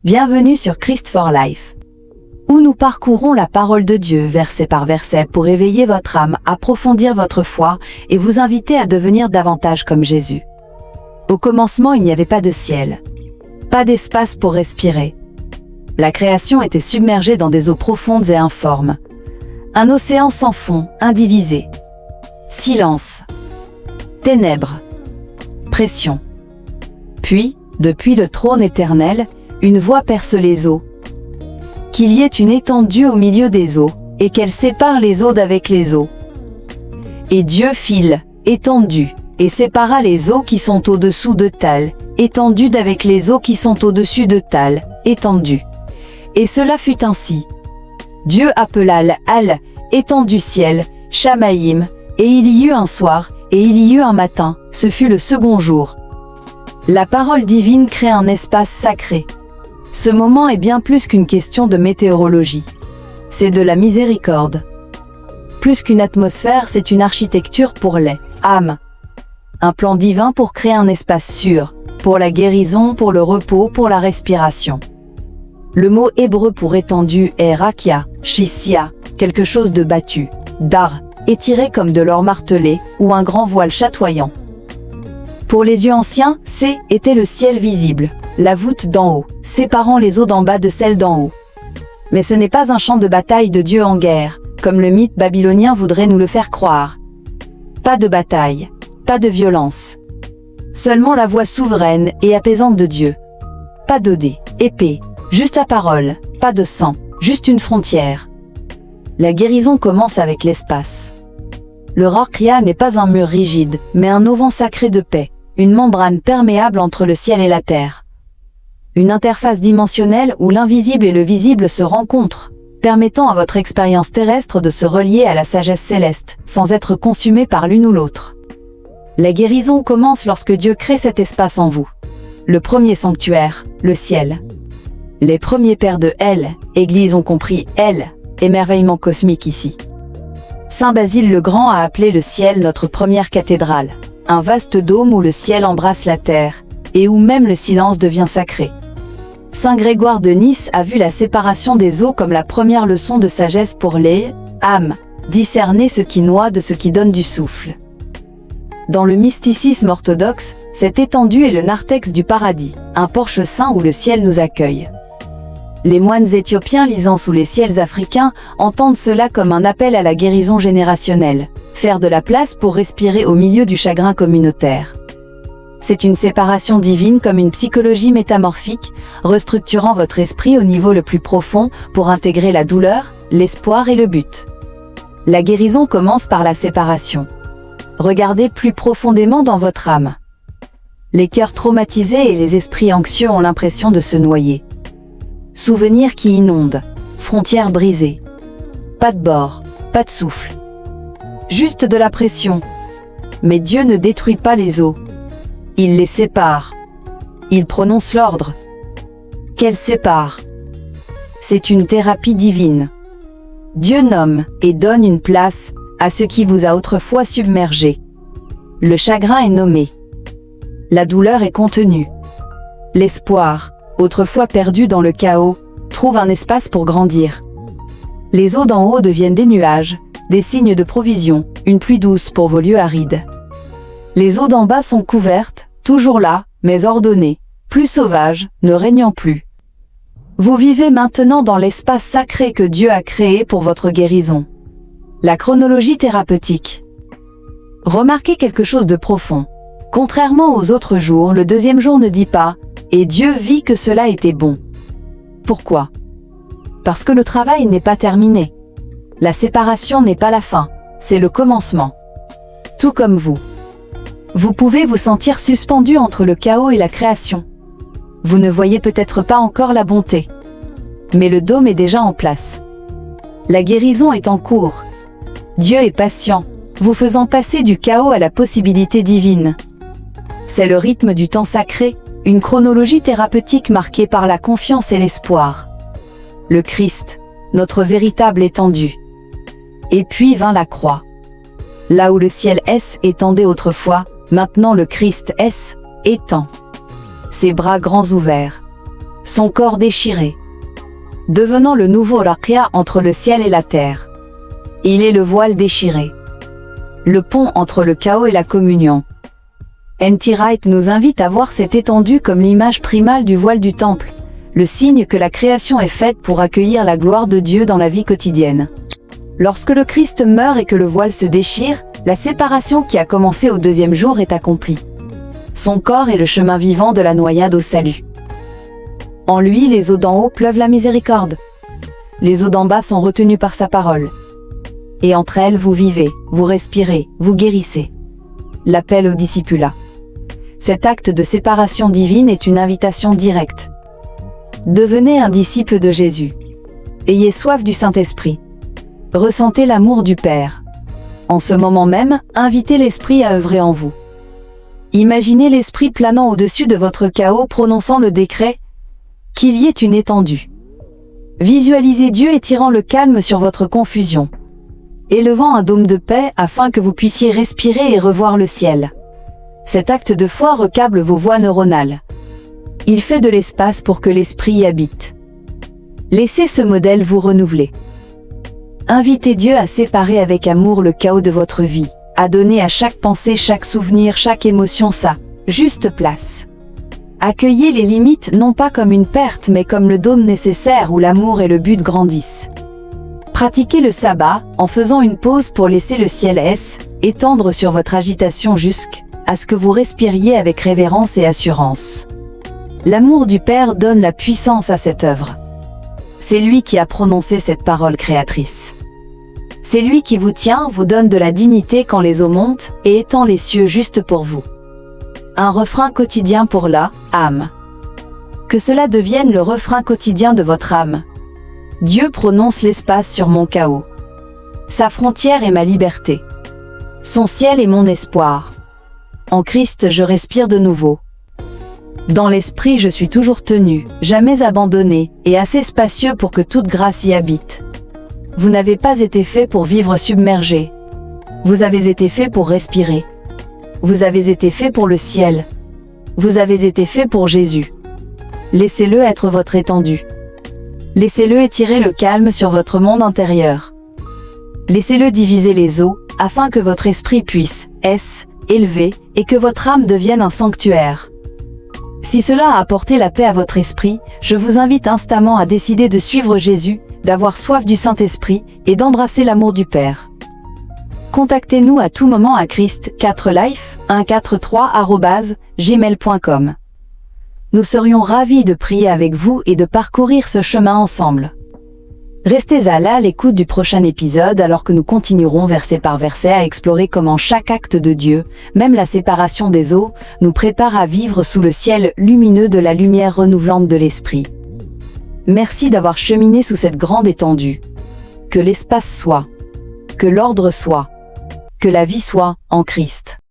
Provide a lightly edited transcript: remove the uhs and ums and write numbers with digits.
Bienvenue sur Christ for Life, où nous parcourons la parole de Dieu verset par verset pour éveiller votre âme, approfondir votre foi et vous inviter à devenir davantage comme Jésus. Au commencement, il n'y avait pas de ciel, pas d'espace pour respirer. La création était submergée dans des eaux profondes et informes. Un océan sans fond, indivisé. Silence. Ténèbres. Pression. Puis, depuis le trône éternel, une voix perce les eaux. Qu'il y ait une étendue au milieu des eaux, et qu'elle sépare les eaux d'avec les eaux. Et Dieu fit l'étendue, et sépara les eaux qui sont au-dessous de telle étendue d'avec les eaux qui sont au-dessus de telle étendue. Et cela fut ainsi. Dieu appela l'étendue ciel, Shamaïm, et il y eut un soir, et il y eut un matin, ce fut le second jour. La parole divine crée un espace sacré. Ce moment est bien plus qu'une question de météorologie. C'est de la miséricorde. Plus qu'une atmosphère, c'est une architecture pour les âmes. Un plan divin pour créer un espace sûr, pour la guérison, pour le repos, pour la respiration. Le mot hébreu pour étendu est rakia, shisia, quelque chose de battu, dar, étiré comme de l'or martelé, ou un grand voile chatoyant. Pour les yeux anciens, C était le ciel visible, la voûte d'en haut, séparant les eaux d'en bas de celles d'en haut. Mais ce n'est pas un champ de bataille de Dieu en guerre, comme le mythe babylonien voudrait nous le faire croire. Pas de bataille, pas de violence. Seulement la voix souveraine et apaisante de Dieu. Pas de dés, épée, juste la parole, pas de sang, juste une frontière. La guérison commence avec l'espace. Le rakia n'est pas un mur rigide, mais un auvent sacré de paix, une membrane perméable entre le ciel et la terre. Une interface dimensionnelle où l'invisible et le visible se rencontrent, permettant à votre expérience terrestre de se relier à la sagesse céleste, sans être consumée par l'une ou l'autre. La guérison commence lorsque Dieu crée cet espace en vous. Le premier sanctuaire, le ciel. Les premiers pères de Église ont compris émerveillement cosmique ici. Saint Basile le Grand a appelé le ciel notre première cathédrale, un vaste dôme où le ciel embrasse la terre, et où même le silence devient sacré. Saint Grégoire de Nice a vu la séparation des eaux comme la première leçon de sagesse pour les âmes, discerner ce qui noie de ce qui donne du souffle. Dans le mysticisme orthodoxe, cette étendue est le narthex du paradis, un porche saint où le ciel nous accueille. Les moines éthiopiens lisant sous les ciels africains entendent cela comme un appel à la guérison générationnelle, faire de la place pour respirer au milieu du chagrin communautaire. C'est une séparation divine comme une psychologie métamorphique, restructurant votre esprit au niveau le plus profond pour intégrer la douleur, l'espoir et le but. La guérison commence par la séparation. Regardez plus profondément dans votre âme. Les cœurs traumatisés et les esprits anxieux ont l'impression de se noyer. Souvenirs qui inondent, frontières brisées. Pas de bord, pas de souffle. Juste de la pression. Mais Dieu ne détruit pas les eaux. Il les sépare. Il prononce l'ordre. Qu'elle sépare. C'est une thérapie divine. Dieu nomme et donne une place à ce qui vous a autrefois submergé. Le chagrin est nommé. La douleur est contenue. L'espoir, autrefois perdu dans le chaos, trouve un espace pour grandir. Les eaux d'en haut deviennent des nuages, des signes de provision, une pluie douce pour vos lieux arides. Les eaux d'en bas sont couvertes, toujours là, mais ordonnées, plus sauvages, ne régnant plus. Vous vivez maintenant dans l'espace sacré que Dieu a créé pour votre guérison. La chronologie thérapeutique. Remarquez quelque chose de profond. Contrairement aux autres jours, le deuxième jour ne dit pas « Et Dieu vit que cela était bon ». Pourquoi? Parce que le travail n'est pas terminé. La séparation n'est pas la fin, c'est le commencement. Tout comme vous. Vous pouvez vous sentir suspendu entre le chaos et la création. Vous ne voyez peut-être pas encore la bonté. Mais le dôme est déjà en place. La guérison est en cours. Dieu est patient, vous faisant passer du chaos à la possibilité divine. C'est le rythme du temps sacré, une chronologie thérapeutique marquée par la confiance et l'espoir. Le Christ, notre véritable étendue. Et puis vint la croix. Là où le ciel étendait autrefois, maintenant le Christ étend. Ses bras grands ouverts. son corps déchiré, devenant le nouveau rakia entre le ciel et la terre. Il est le voile déchiré, le pont entre le chaos et la communion. N.T. Wright nous invite à voir cette étendue comme l'image primale du voile du temple, le signe que la création est faite pour accueillir la gloire de Dieu dans la vie quotidienne. Lorsque le Christ meurt et que le voile se déchire, la séparation qui a commencé au deuxième jour est accomplie. Son corps est le chemin vivant de la noyade au salut. En lui, les eaux d'en haut pleuvent la miséricorde. Les eaux d'en bas sont retenues par sa parole. Et entre elles, vous vivez, vous respirez, vous guérissez. L'appel au discipulat. Cet acte de séparation divine est une invitation directe. Devenez un disciple de Jésus. Ayez soif du Saint-Esprit. Ressentez l'amour du Père. En ce moment même, invitez l'Esprit à œuvrer en vous. Imaginez l'Esprit planant au-dessus de votre chaos prononçant le décret qu'il y ait une étendue. Visualisez Dieu étirant le calme sur votre confusion, élevant un dôme de paix afin que vous puissiez respirer et revoir le ciel. Cet acte de foi recable vos voies neuronales. Il fait de l'espace pour que l'Esprit y habite. Laissez ce modèle vous renouveler. Invitez Dieu à séparer avec amour le chaos de votre vie, à donner à chaque pensée, chaque souvenir, chaque émotion sa juste place. Accueillez les limites non pas comme une perte mais comme le dôme nécessaire où l'amour et le but grandissent. Pratiquez le sabbat en faisant une pause pour laisser le ciel étendre sur votre agitation jusqu'à ce que vous respiriez avec révérence et assurance. L'amour du Père donne la puissance à cette œuvre. C'est lui qui a prononcé cette parole créatrice. C'est lui qui vous tient, vous donne de la dignité quand les eaux montent et étend les cieux juste pour vous. Un refrain quotidien pour la âme. Que cela devienne le refrain quotidien de votre âme. Dieu prononce l'espace sur mon chaos. Sa frontière est ma liberté. Son ciel est mon espoir. En Christ je respire de nouveau. Dans l'esprit je suis toujours tenu, jamais abandonné, et assez spacieux pour que toute grâce y habite. Vous n'avez pas été fait pour vivre submergé. Vous avez été fait pour respirer. Vous avez été fait pour le ciel. Vous avez été fait pour Jésus. Laissez-le être votre étendue. Laissez-le étirer le calme sur votre monde intérieur. Laissez-le diviser les eaux, afin que votre esprit puisse élever, et que votre âme devienne un sanctuaire. Si cela a apporté la paix à votre esprit, je vous invite instamment à décider de suivre Jésus, d'avoir soif du Saint-Esprit, et d'embrasser l'amour du Père. Contactez-nous à tout moment à christ4life143@gmail.com. Nous serions ravis de prier avec vous et de parcourir ce chemin ensemble. Restez à l'écoute du prochain épisode alors que nous continuerons verset par verset à explorer comment chaque acte de Dieu, même la séparation des eaux, nous prépare à vivre sous le ciel lumineux de la lumière renouvelante de l'Esprit. Merci d'avoir cheminé sous cette grande étendue. Que l'espace soit, que l'ordre soit, que la vie soit en Christ.